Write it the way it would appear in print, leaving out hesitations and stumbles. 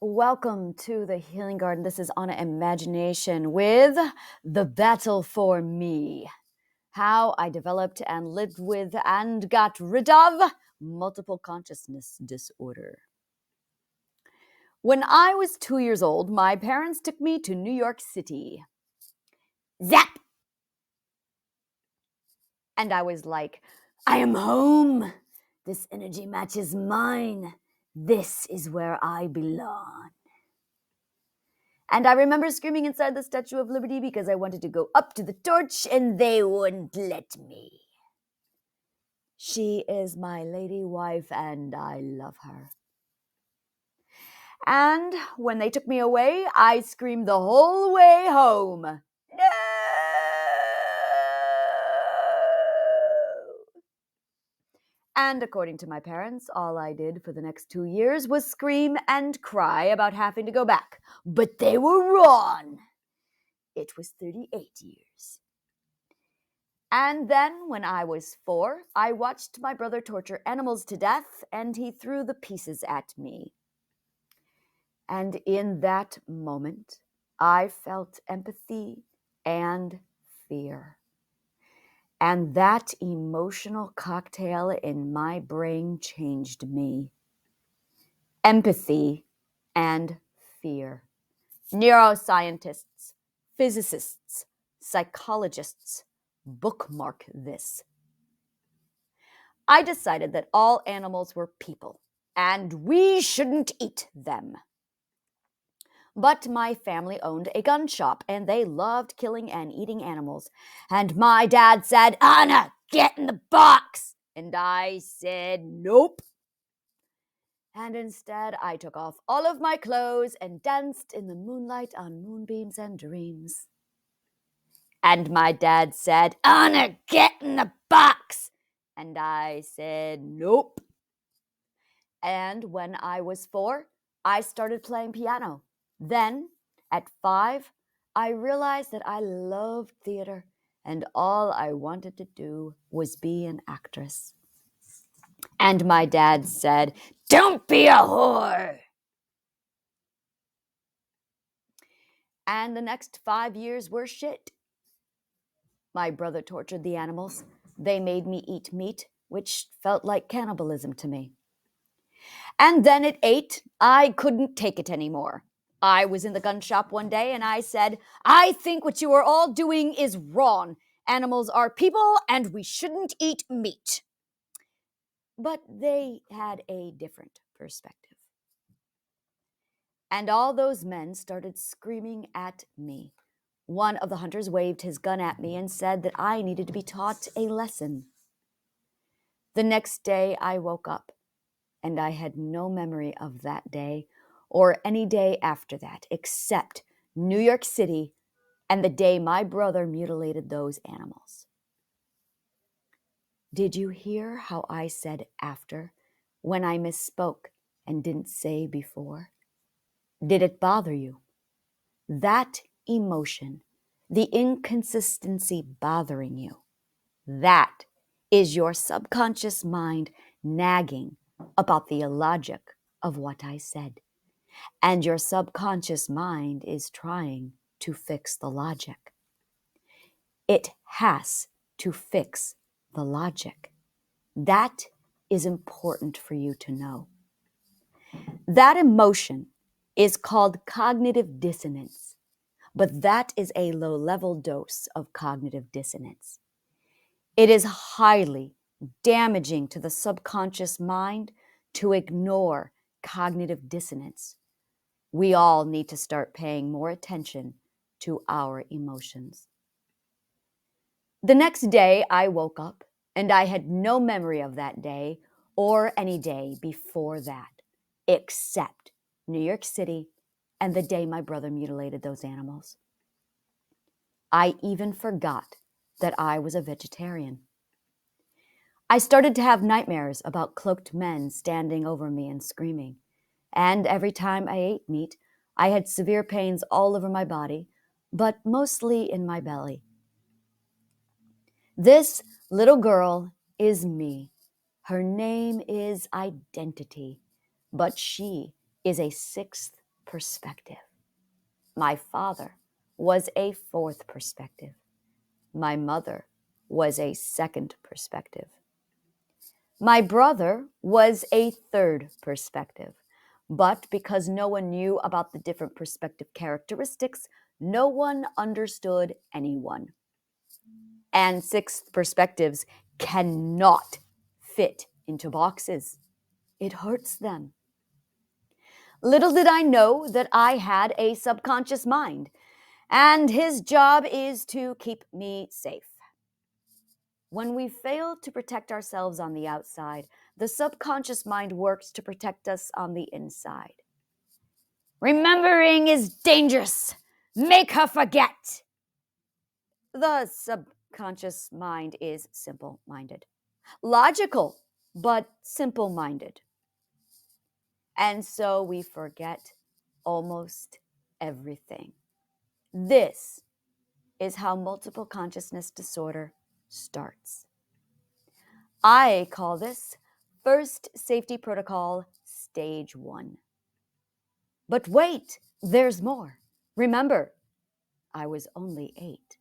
Welcome to the Healing Garden. This is Anna Imagination with The Battle for Me. How I developed and lived with and got rid of multiple consciousness disorder. When I was 2 years old, my parents took me to New York City. Zap! And I was like, I am home. This energy matches mine. This is where I belong. And I remember screaming inside the Statue of Liberty because I wanted to go up to the torch and they wouldn't let me. She is my lady wife and I love her. And when they took me away, I screamed the whole way home. No! And according to my parents, all I did for the next 2 years was scream and cry about having to go back. But they were wrong. It was 38 years. And then, when I was 4, I watched my brother torture animals to death, and he threw the pieces at me. And in that moment, I felt empathy and fear. And that emotional cocktail in my brain changed me. Empathy and fear. Neuroscientists, physicists, psychologists, bookmark this. I decided that all animals were people, and we shouldn't eat them. But my family owned a gun shop, and they loved killing and eating animals. And my dad said, Anna, get in the box! And I said, nope. And instead, I took off all of my clothes and danced in the moonlight on moonbeams and dreams. And my dad said, Anna, get in the box! And I said, nope. And when I was 4, I started playing piano. Then, at 5, I realized that I loved theater, and all I wanted to do was be an actress. And my dad said, don't be a whore! And the next 5 years were shit. My brother tortured the animals. They made me eat meat, which felt like cannibalism to me. And then at 8, I couldn't take it anymore. I was in the gun shop one day and I said, I think what you are all doing is wrong. Animals are people and we shouldn't eat meat. But they had a different perspective. And all those men started screaming at me. One of the hunters waved his gun at me and said that I needed to be taught a lesson. The next day I woke up and I had no memory of that day or any day after that except New York City and the day my brother mutilated those animals. Did you hear how I said after when I misspoke and didn't say before? Did it bother you? That emotion, the inconsistency bothering you, that is your subconscious mind nagging about the illogic of what I said. And your subconscious mind is trying to fix the logic. It has to fix the logic. That is important for you to know. That emotion is called cognitive dissonance, but that is a low-level dose of cognitive dissonance. It is highly damaging to the subconscious mind to ignore cognitive dissonance. We all need to start paying more attention to our emotions. The next day, I woke up and I had no memory of that day or any day before that, except New York City and the day my brother mutilated those animals. I even forgot that I was a vegetarian. I started to have nightmares about cloaked men standing over me and screaming. And every time I ate meat, I had severe pains all over my body, but mostly in my belly. This little girl is me. Her name is Identity, but she is a 6th perspective. My father was a fourth perspective. My mother was a second perspective. My brother was a third perspective. But because no one knew about the different perspective characteristics, no one understood anyone. And sixth perspectives cannot fit into boxes. It hurts them. Little did I know that I had a subconscious mind, and his job is to keep me safe. When we fail to protect ourselves on the outside, the subconscious mind works to protect us on the inside. Remembering is dangerous. Make her forget. The subconscious mind is simple-minded. Logical, but simple-minded. And so we forget almost everything. This is how multiple consciousness disorder starts. I call this first safety protocol, stage 1. But wait, there's more. Remember, I was only 8.